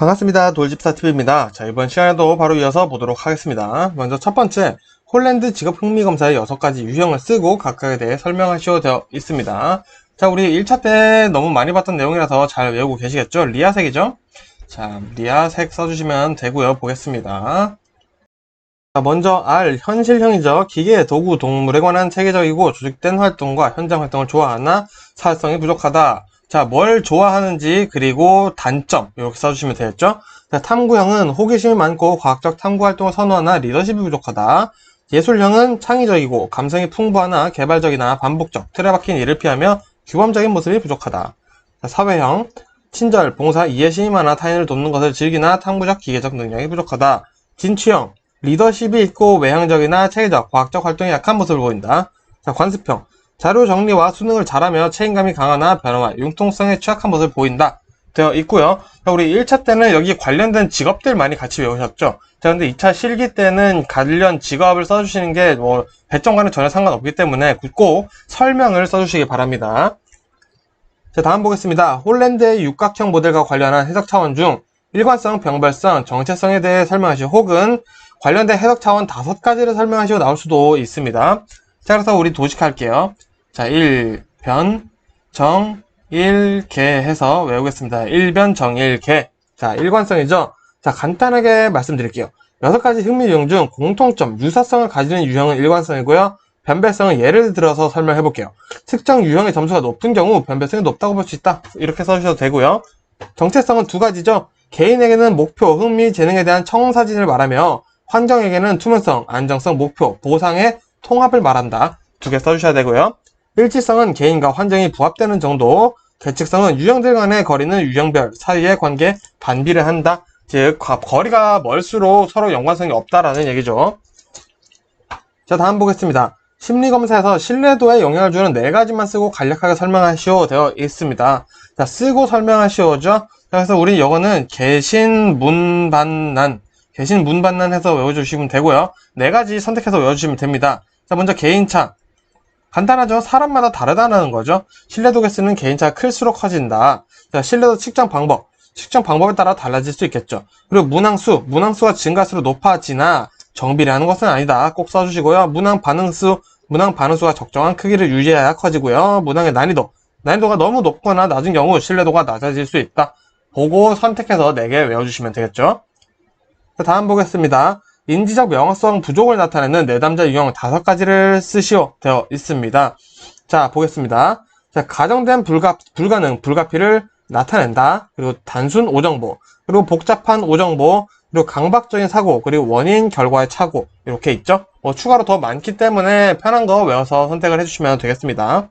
반갑습니다. 돌집사TV입니다. 자, 이번 시간에도 바로 이어서 보도록 하겠습니다. 먼저 첫 번째, 홀랜드 직업 흥미검사의 6가지 유형을 쓰고 각각에 대해 설명하시오 되어 있습니다. 자, 우리 1차 때 너무 많이 봤던 내용이라서 잘 외우고 계시겠죠? 리아색이죠? 자, 리아색 써주시면 되고요. 보겠습니다. 자, 먼저 R, 현실형이죠. 기계, 도구, 동물에 관한 체계적이고 조직된 활동과 현장 활동을 좋아하나 사회성이 부족하다. 자, 뭘 좋아하는지 그리고 단점 이렇게 써주시면 되겠죠. 자, 탐구형은 호기심이 많고 과학적 탐구 활동을 선호하나 리더십이 부족하다. 예술형은 창의적이고 감성이 풍부하나 개발적이나 반복적, 틀에 박힌 일을 피하며 규범적인 모습이 부족하다. 자, 사회형, 친절, 봉사, 이해심이 많아 타인을 돕는 것을 즐기나 탐구적, 기계적 능력이 부족하다. 진취형, 리더십이 있고 외향적이나 체계적, 과학적 활동이 약한 모습을 보인다. 자, 관습형, 자료 정리와 수능을 잘하며 책임감이 강하나 변화와 융통성에 취약한 모습을 보인다 되어 있고요. 자, 우리 1차 때는 여기 관련된 직업들 많이 같이 외우셨죠. 자, 근데 2차 실기 때는 관련 직업을 써주시는 게 배점과는 전혀 상관없기 때문에 꼭 설명을 써주시기 바랍니다. 자, 다음 보겠습니다. 홀랜드의 육각형 모델과 관련한 해석 차원 중 일관성, 병발성, 정체성에 대해 설명하시오 혹은 관련된 해석 차원 5가지를 설명하시오 나올 수도 있습니다. 자, 그래서 우리 도식할게요. 자, 1변, 정, 1개 해서 외우겠습니다. 1변, 정, 1개. 자, 일관성이죠. 자, 간단하게 말씀드릴게요. 6가지 흥미 유형 중 공통점, 유사성을 가지는 유형은 일관성이고요. 변별성은 예를 들어서 설명해 볼게요. 특정 유형의 점수가 높은 경우 변별성이 높다고 볼 수 있다. 이렇게 써주셔도 되고요. 정체성은 2가지죠. 개인에게는 목표, 흥미, 재능에 대한 청사진을 말하며 환경에게는 투명성, 안정성, 목표, 보상의 통합을 말한다. 2개 써주셔야 되고요. 일치성은 개인과 환경이 부합되는 정도, 계측성은 유형들 간의 거리는 유형별 사이의 관계 반비를 한다. 즉 거리가 멀수록 서로 연관성이 없다라는 얘기죠. 자, 다음 보겠습니다. 심리검사에서 신뢰도에 영향을 주는 4가지만 쓰고 간략하게 설명하시오 되어 있습니다. 자, 쓰고 설명하시오죠. 자, 그래서 우리 이거는 개신문반난 해서 외워주시면 되고요. 4가지 선택해서 외워주시면 됩니다. 자, 먼저 개인차. 간단하죠? 사람마다 다르다는 거죠. 신뢰도 개수는 개인차가 클수록 커진다. 자, 신뢰도 측정 방법에 따라 달라질 수 있겠죠. 그리고 문항수가 증가할수록 높아지나 정비례하는 것은 아니다. 꼭 써주시고요. 문항 반응수가 적정한 크기를 유지해야 커지고요. 문항의 난이도가 너무 높거나 낮은 경우 신뢰도가 낮아질 수 있다. 보고 선택해서 4개 외워주시면 되겠죠. 자, 다음 보겠습니다. 인지적 명확성 부족을 나타내는 내담자 유형 5가지를 쓰시오 되어 있습니다. 자, 보겠습니다. 자, 가정된 불가피를 나타낸다. 그리고 단순 오정보, 그리고 복잡한 오정보, 그리고 강박적인 사고, 그리고 원인 결과의 착오 이렇게 있죠. 추가로 더 많기 때문에 편한 거 외워서 선택을 해주시면 되겠습니다.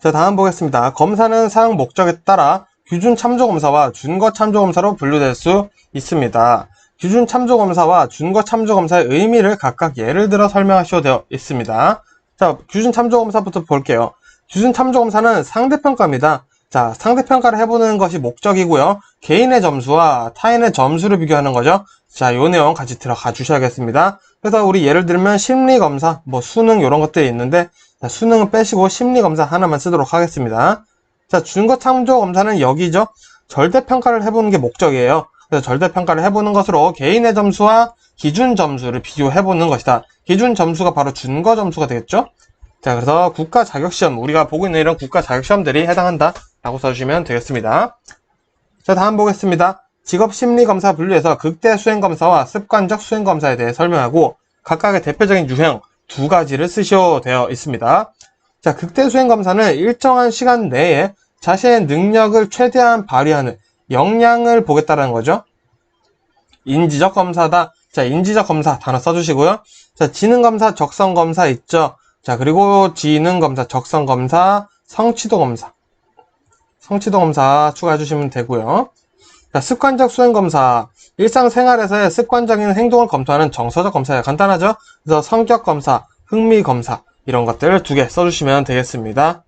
자, 다음 보겠습니다. 검사는 사용 목적에 따라 규준 참조 검사와 준거 참조 검사로 분류될 수 있습니다. 규준 참조 검사와 준거 참조 검사의 의미를 각각 예를 들어 설명하시오 되어 있습니다. 자, 규준 참조 검사부터 볼게요. 규준 참조 검사는 상대평가입니다. 자, 상대평가를 해보는 것이 목적이고요. 개인의 점수와 타인의 점수를 비교하는 거죠. 자, 요 내용 같이 들어가 주셔야겠습니다. 그래서 우리 예를 들면 심리검사, 수능 이런 것들이 있는데, 자, 수능은 빼시고 심리검사 하나만 쓰도록 하겠습니다. 자, 준거 참조 검사는 여기죠. 절대평가를 해보는 게 목적이에요. 그래서 절대평가를 해보는 것으로 개인의 점수와 기준 점수를 비교해보는 것이다. 기준 점수가 바로 준거 점수가 되겠죠? 자, 그래서 국가 자격시험, 우리가 보고 있는 이런 국가 자격시험들이 해당한다 라고 써주시면 되겠습니다. 자, 다음 보겠습니다. 직업심리검사 분류에서 극대 수행검사와 습관적 수행검사에 대해 설명하고 각각의 대표적인 유형 2가지를 쓰시오 되어 있습니다. 자, 극대 수행검사는 일정한 시간 내에 자신의 능력을 최대한 발휘하는 역량을 보겠다는 거죠. 인지적 검사다. 자, 인지적 검사 단어 써주시고요. 자, 지능검사, 적성검사 있죠. 자, 그리고 지능검사, 적성검사, 성취도검사 추가해 주시면 되고요. 자, 습관적 수행검사. 일상생활에서의 습관적인 행동을 검토하는 정서적 검사예요. 간단하죠? 그래서 성격검사, 흥미검사 이런 것들을 2개 써주시면 되겠습니다.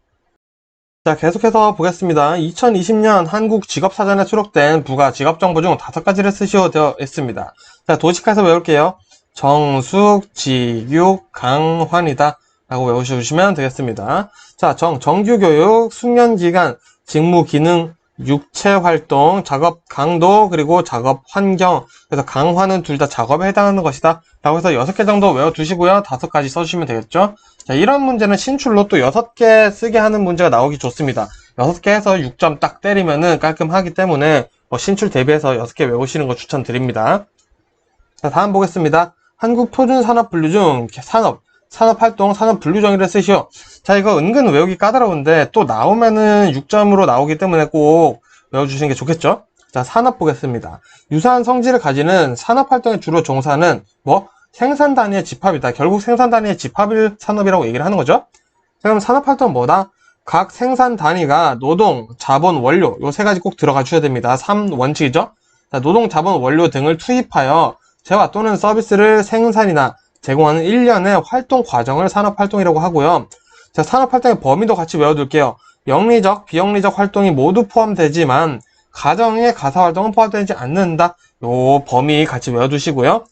자, 계속해서 보겠습니다. 2020년 한국 직업사전에 수록된 부가 직업정보 중 5가지를 쓰시오 되어 있습니다. 자, 도식해서 외울게요. 정숙, 직육, 강환이다 라고 외우셔주시면 되겠습니다. 자, 정규교육, 숙련기간, 직무 기능, 육체 활동, 작업 강도, 그리고 작업 환경. 그래서 강화는 둘 다 작업에 해당하는 것이다. 라고 해서 6개 정도 외워두시고요. 5가지 써주시면 되겠죠. 자, 이런 문제는 신출로 또 6개 쓰게 하는 문제가 나오기 좋습니다. 6개 해서 6점 딱 때리면은 깔끔하기 때문에 신출 대비해서 6개 외우시는 거 추천드립니다. 자, 다음 보겠습니다. 한국표준산업분류 중 산업활동, 산업분류정의를 쓰시오. 자, 이거 은근 외우기 까다로운데 또 나오면은 6점으로 나오기 때문에 꼭 외워주시는 게 좋겠죠? 자, 산업 보겠습니다. 유사한 성질을 가지는 산업활동에 주로 종사하는 생산 단위의 집합이다. 결국 생산 단위의 집합을 산업이라고 얘기를 하는 거죠. 자, 그럼 산업활동은 뭐다? 각 생산 단위가 노동, 자본, 원료 요 3가지 꼭 들어가 주셔야 됩니다. 3원칙이죠. 자, 노동, 자본, 원료 등을 투입하여 재화 또는 서비스를 생산이나 제공하는 일련의 활동 과정을 산업활동이라고 하고요. 자, 산업활동의 범위도 같이 외워둘게요. 영리적, 비영리적 활동이 모두 포함되지만 가정의 가사활동은 포함되지 않는다. 요 범위 같이 외워두시고요.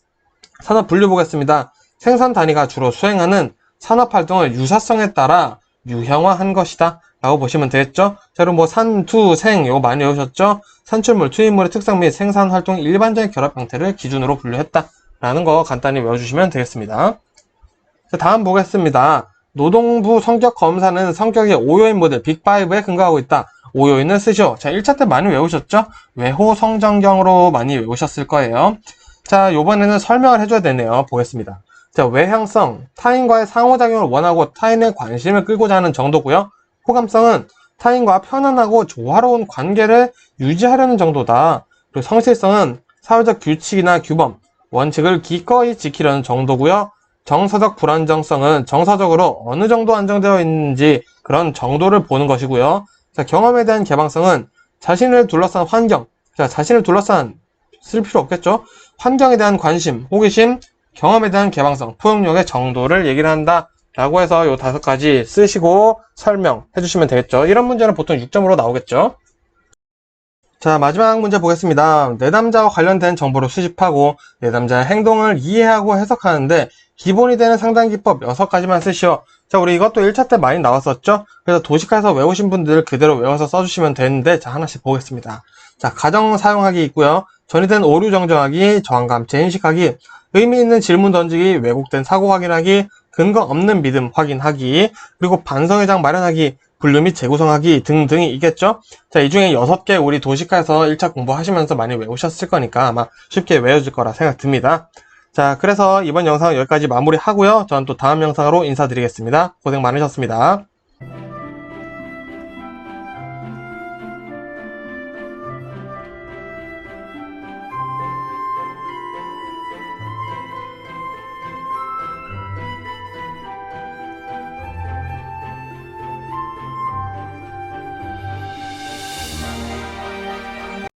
산업 분류 보겠습니다. 생산 단위가 주로 수행하는 산업활동을 유사성에 따라 유형화한 것이다. 라고 보시면 되겠죠? 자, 그럼 산, 투, 생 이거 많이 외우셨죠? 산출물, 투입물의 특성 및 생산활동의 일반적인 결합 형태를 기준으로 분류했다. 라는 거 간단히 외워주시면 되겠습니다. 자, 다음 보겠습니다. 노동부 성격 검사는 성격의 5요인 모델 빅5에 근거하고 있다. 5요인을 쓰시오. 자, 1차 때 많이 외우셨죠? 외호 성정경으로 많이 외우셨을 거예요. 자, 요번에는 설명을 해줘야 되네요. 보겠습니다. 자, 외향성, 타인과의 상호작용을 원하고 타인의 관심을 끌고자 하는 정도고요. 호감성은 타인과 편안하고 조화로운 관계를 유지하려는 정도다. 그리고 성실성은 사회적 규칙이나 규범, 원칙을 기꺼이 지키려는 정도고요. 정서적 불안정성은 정서적으로 어느 정도 안정되어 있는지 그런 정도를 보는 것이고요. 자, 경험에 대한 개방성은 자신을 둘러싼 환경, 자, 자신을 둘러싼 쓸 필요 없겠죠? 환경에 대한 관심, 호기심, 경험에 대한 개방성, 포용력의 정도를 얘기를 한다. 라고 해서 요 5가지 쓰시고 설명해 주시면 되겠죠. 이런 문제는 보통 6점으로 나오겠죠. 자, 마지막 문제 보겠습니다. 내담자와 관련된 정보를 수집하고 내담자의 행동을 이해하고 해석하는데 기본이 되는 상당기법 6가지만 쓰시오. 자, 우리 이것도 1차 때 많이 나왔었죠? 그래서 도식화해서 외우신 분들 그대로 외워서 써주시면 되는데, 자, 하나씩 보겠습니다. 자, 가정 사용하기 있고요. 전이된 오류 정정하기, 저항감체 인식하기, 의미 있는 질문 던지기, 왜곡된 사고 확인하기, 근거 없는 믿음 확인하기, 그리고 반성회장 마련하기, 분류 및 재구성하기 등등이 있겠죠? 자, 이 중에 6개 우리 도식화해서 1차 공부하시면서 많이 외우셨을 거니까 아마 쉽게 외워질 거라 생각 듭니다. 자, 그래서 이번 영상은 여기까지 마무리하고요. 저는 또 다음 영상으로 인사드리겠습니다. 고생 많으셨습니다.